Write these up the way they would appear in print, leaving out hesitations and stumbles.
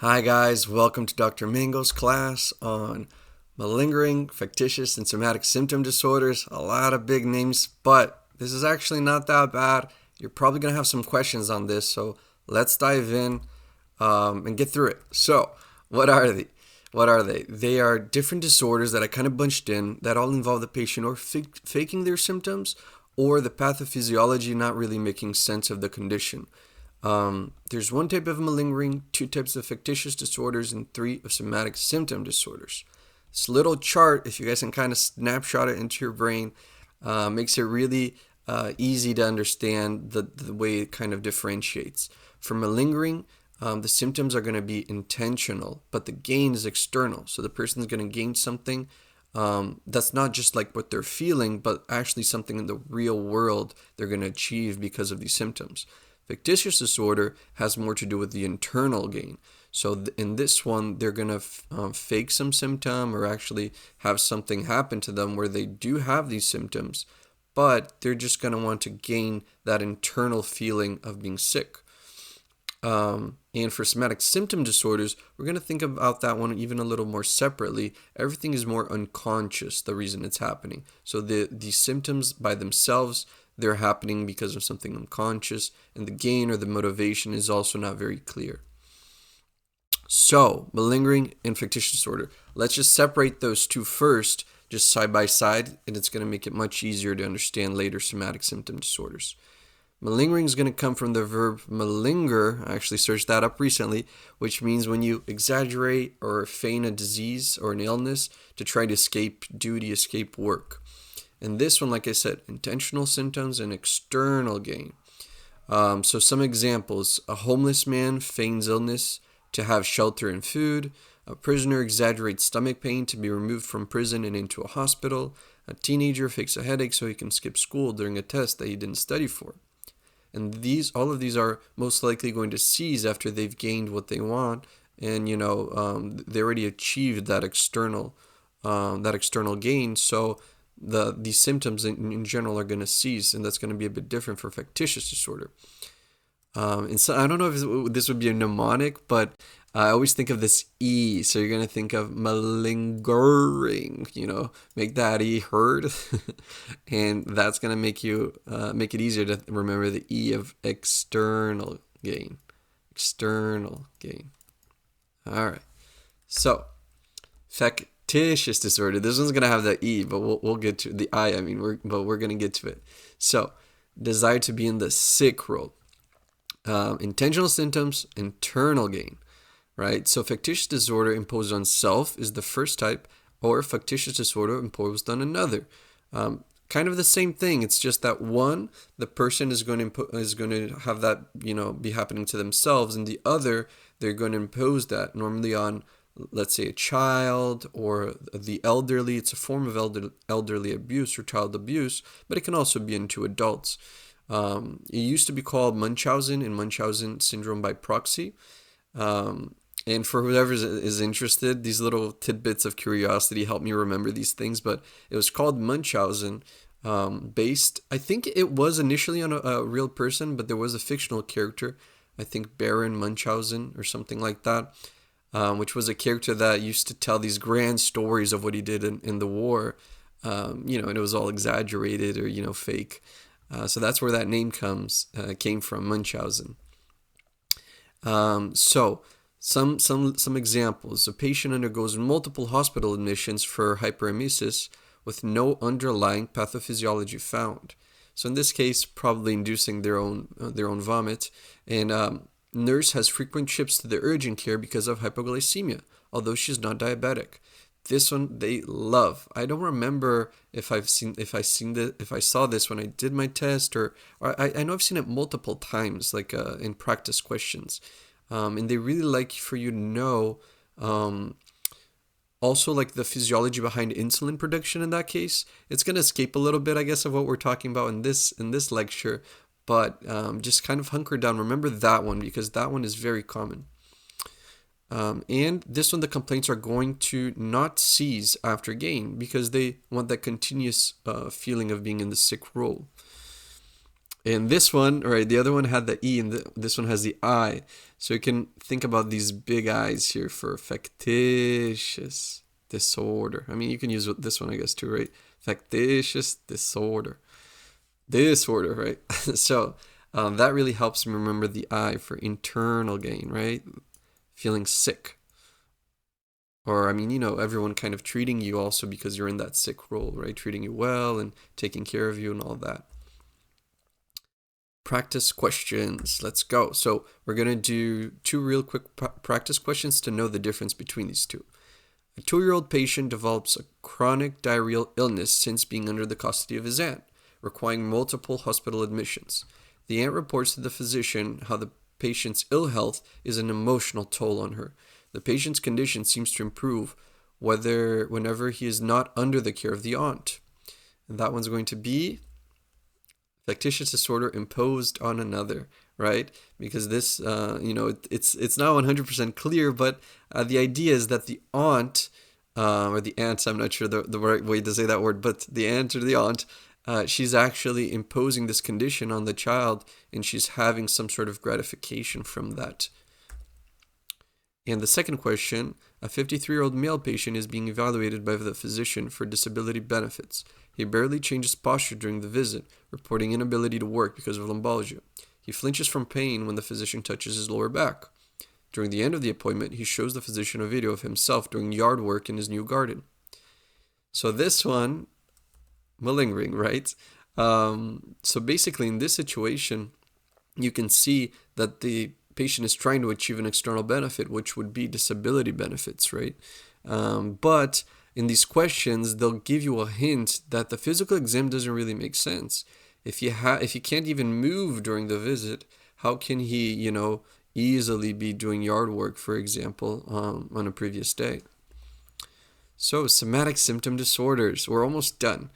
Hi guys, welcome to Dr. Mango's class on malingering, factitious, and somatic symptom disorders. A lot of big names, but this is actually not that bad. You're probably going to have some questions on this, so let's dive in and get through it. So, what are they? What are they? They are different disorders that I kind of bunched in that all involve the patient or faking their symptoms or the pathophysiology not really making sense of the condition. There's one type of malingering, two types of factitious disorders, and three of somatic symptom disorders. This little chart, if you guys can kind of snapshot it into your brain, makes it really easy to understand the way it kind of differentiates. For malingering, the symptoms are going to be intentional, but the gain is external. So the person's going to gain something that's not just like what they're feeling, but actually something in the real world they're going to achieve because of these symptoms. Fictitious disorder has more to do with the internal gain. So in this one, they're going to fake some symptom or actually have something happen to them where they do have these symptoms, but they're just going to want to gain that internal feeling of being sick. And for somatic symptom disorders, we're going to think about that one even a little more separately. Everything is more unconscious, the reason it's happening. So the symptoms by themselves, they're happening because of something unconscious, and the gain or the motivation is also not very clear. So, malingering and factitious disorder. Let's just separate those two first, just side by side, and it's going to make it much easier to understand later somatic symptom disorders. Malingering is going to come from the verb malinger. I actually searched that up recently, which means when you exaggerate or feign a disease or an illness to try to escape duty, escape work. And this one, like I said, intentional symptoms and external gain. So some examples: a homeless man feigns illness to have shelter and food. A prisoner exaggerates stomach pain to be removed from prison and into a hospital. A teenager fakes a headache so he can skip school during a test that he didn't study for. And all of these are most likely going to cease after they've gained what they want, and they already achieved that external gain. So these symptoms in general are going to cease, and that's going to be a bit different for factitious disorder. And so I don't know if this would be a mnemonic, but I always think of this E. So you're going to think of malingering, make that E heard. And that's going to make it easier to remember the E of external gain. External gain. All right. So, factitious disorder. This one's going to have the E, but we'll get to the I. We're going to get to it. So, desire to be in the sick role. Intentional symptoms, internal gain, right? So factitious disorder imposed on self is the first type, or factitious disorder imposed on another. Kind of the same thing. It's just that one, the person is going to have that be happening to themselves, and the other, they're going to impose that normally on, let's say, a child or the elderly. It's a form of elderly abuse or child abuse, but it can also be into adults. It used to be called Munchausen and Munchausen syndrome by proxy. And for whoever is interested, these little tidbits of curiosity help me remember these things. But it was called Munchausen, based, I think it was initially on a real person, but there was a fictional character, I think Baron Munchausen or something like that, which was a character that used to tell these grand stories of what he did in the war, and it was all exaggerated or, fake. So that's where that name came from, Munchausen. So some examples: a patient undergoes multiple hospital admissions for hyperemesis with no underlying pathophysiology found. So in this case, probably inducing their own vomit. And nurse has frequent trips to the urgent care because of hypoglycemia, although she's not diabetic. This one they love. I don't remember if I saw this when I did my test, or I know I've seen it multiple times, like in practice questions, and they really like for you to know, also like the physiology behind insulin production. In that case, it's gonna escape a little bit, I guess, of what we're talking about in this lecture, but just kind of hunker down. Remember that one because that one is very common. And this one, the complaints are going to not cease after gain because they want that continuous feeling of being in the sick role. And this one, right, the other one had the E and this one has the I. So you can think about these big I's here for factitious disorder. I mean, you can use this one, I guess, too, right? Factitious disorder. Disorder, right? So that really helps me remember the I for internal gain, right? Feeling sick. Or, I mean, you know, everyone kind of treating you also because you're in that sick role, right? Treating you well and taking care of you and all that. Practice questions. Let's go. So we're going to do 2 real quick practice questions to know the difference between these two. A 2-year-old patient develops a chronic diarrheal illness since being under the custody of his aunt, requiring multiple hospital admissions. The aunt reports to the physician how the patient's ill health is an emotional toll on her. The patient's condition seems to improve whenever he is not under the care of the aunt. And that one's going to be factitious disorder imposed on another, right? Because this, it's not 100% clear, but the idea is that the aunt, or the aunts, I'm not sure the right way to say that word, but the aunt or the aunt, she's actually imposing this condition on the child, and she's having some sort of gratification from that. And the second question, a 53-year-old male patient is being evaluated by the physician for disability benefits. He barely changes posture during the visit, reporting inability to work because of lumbalgia. He flinches from pain when the physician touches his lower back. During the end of the appointment, he shows the physician a video of himself doing yard work in his new garden. So this one, malingering, right? So basically in this situation, you can see that the patient is trying to achieve an external benefit, which would be disability benefits, right? But in these questions, they'll give you a hint that the physical exam doesn't really make sense. If you can't even move during the visit, how can he, easily be doing yard work, for example, on a previous day? So somatic symptom disorders. We're almost done.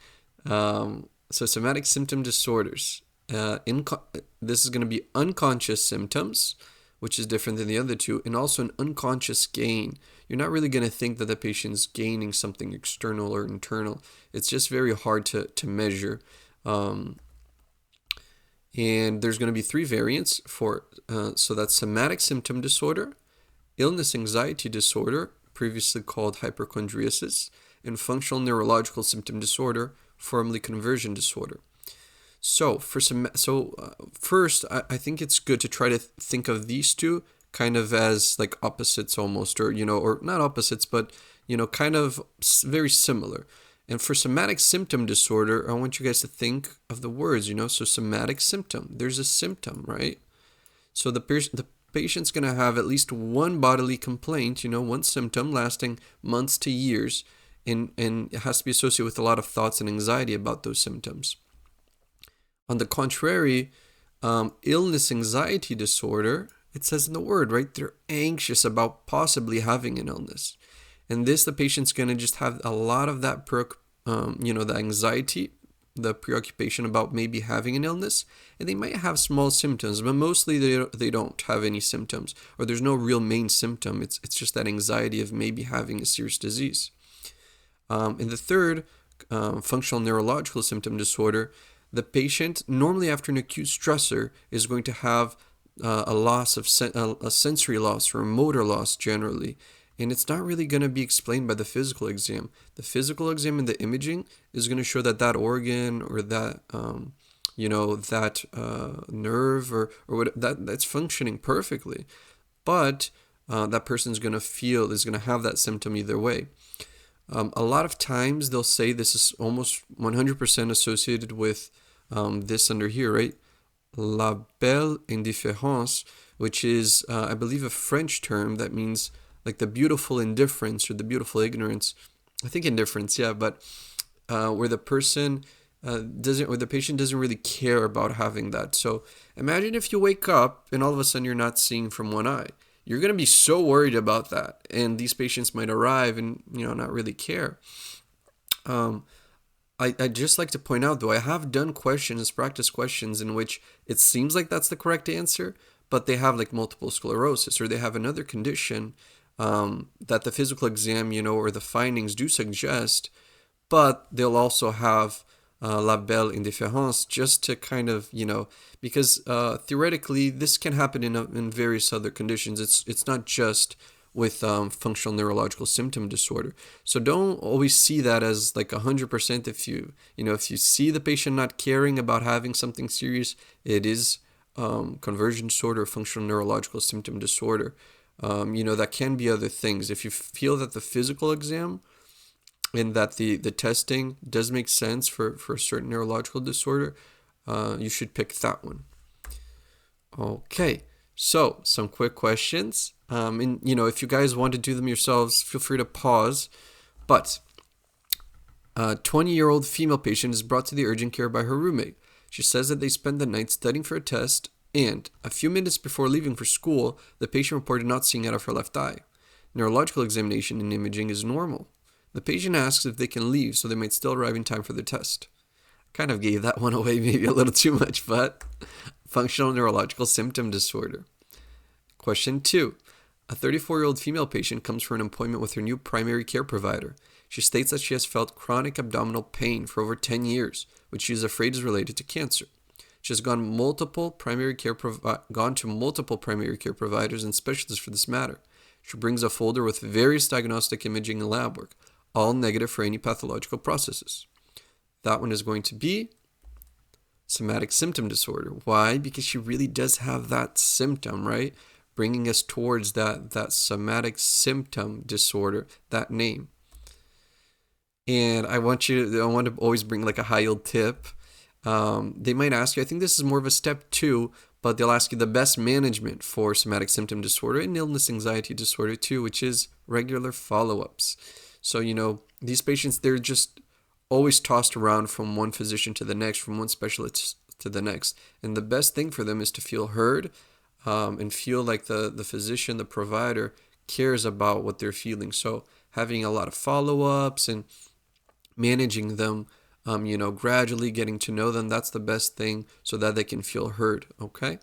So somatic symptom disorders. This is going to be unconscious symptoms, which is different than the other two, and also an unconscious gain. You're not really going to think that the patient's gaining something external or internal. It's just very hard to measure. And there's going to be 3 variants for, so that's somatic symptom disorder, illness anxiety disorder, previously called hypochondriasis, and functional neurological symptom disorder, formerly conversion disorder. So first, I think it's good to try to think of these two kind of as like opposites almost, or or not opposites, but kind of very similar. And for somatic symptom disorder, I want you guys to think of the words, so somatic symptom. There's a symptom, right? So the patient's going to have at least one bodily complaint, one symptom lasting months to years, and it has to be associated with a lot of thoughts and anxiety about those symptoms. On the contrary, illness anxiety disorder, it says in the word, right? They're anxious about possibly having an illness. And the patient's going to just have a lot of that, the anxiety, the preoccupation about maybe having an illness. And they might have small symptoms, but mostly they don't have any symptoms, or there's no real main symptom. It's just that anxiety of maybe having a serious disease. And the third, functional neurological symptom disorder, the patient, normally after an acute stressor, is going to have a loss of a sensory loss or a motor loss generally. And it's not really going to be explained by the physical exam. The physical exam and the imaging is going to show that organ or that, that nerve or what that's functioning perfectly. But that person's going to have that symptom either way. A lot of times they'll say this is almost 100% associated with this under here, right? La belle indifférence, which is, I believe, a French term that means like the beautiful indifference or the beautiful ignorance. I think indifference, yeah, but where the patient doesn't really care about having that. So imagine if you wake up and all of a sudden you're not seeing from one eye. You're going to be so worried about that, and these patients might arrive and not really care. I'd just like to point out, though, I have done practice questions in which it seems like that's the correct answer, but they have like multiple sclerosis or they have another condition that the physical exam, or the findings do suggest, but they'll also have label indifférence, just to kind of, because theoretically this can happen in various other conditions. It's not just with functional neurological symptom disorder. So don't always see that as like 100%. If you see the patient not caring about having something serious, it is conversion disorder or functional neurological symptom disorder. That can be other things. If you feel that the physical exam and that the testing does make sense for a certain neurological disorder, you should pick that one. Okay, so some quick questions. If you guys want to do them yourselves, feel free to pause. But a 20-year-old female patient is brought to the urgent care by her roommate. She says that they spent the night studying for a test, and a few minutes before leaving for school, the patient reported not seeing out of her left eye. Neurological examination and imaging is normal. The patient asks if they can leave so they might still arrive in time for the test. Kind of gave that one away maybe a little too much, but functional neurological symptom disorder. Question 2. A 34-year-old female patient comes for an appointment with her new primary care provider. She states that she has felt chronic abdominal pain for over 10 years, which she is afraid is related to cancer. She has gone to multiple primary care providers and specialists for this matter. She brings a folder with various diagnostic imaging and lab work, all negative for any pathological processes. That one is going to be somatic symptom disorder. Why? Because she really does have that symptom, right? Bringing us towards that somatic symptom disorder, that name. And I want to always bring like a high yield tip. They might ask you, I think this is more of a step 2, but they'll ask you the best management for somatic symptom disorder and illness anxiety disorder too, which is regular follow-ups. So, these patients, they're just always tossed around from one physician to the next, from one specialist to the next. And the best thing for them is to feel heard and feel like the physician, the provider, cares about what they're feeling. So having a lot of follow-ups and managing them, gradually getting to know them, that's the best thing so that they can feel heard, okay?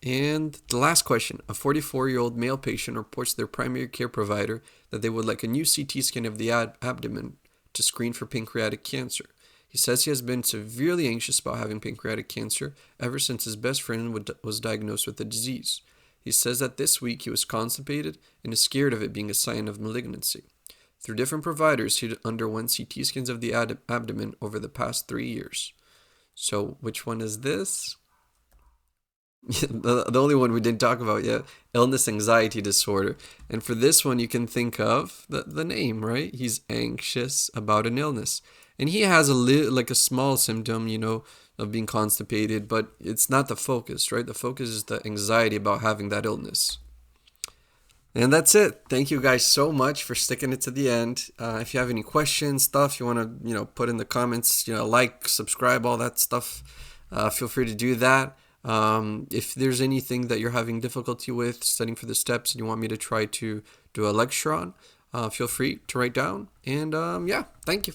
And the last question, a 44-year-old male patient reports to their primary care provider that they would like a new CT scan of the abdomen to screen for pancreatic cancer. He says he has been severely anxious about having pancreatic cancer ever since his best friend was diagnosed with the disease. He says that this week he was constipated and is scared of it being a sign of malignancy. Through different providers, he underwent CT scans of the abdomen over the past 3 years. So which one is this? The only one we didn't talk about yet, illness anxiety disorder. And for this one, you can think of the name, right? He's anxious about an illness. And he has a small symptom, of being constipated, but it's not the focus, right? The focus is the anxiety about having that illness. And that's it. Thank you guys so much for sticking it to the end. If you have any questions, stuff you want to, put in the comments, like, subscribe, all that stuff, feel free to do that. If there's anything that you're having difficulty with studying for the steps and you want me to try to do a lecture on, feel free to write down. And thank you.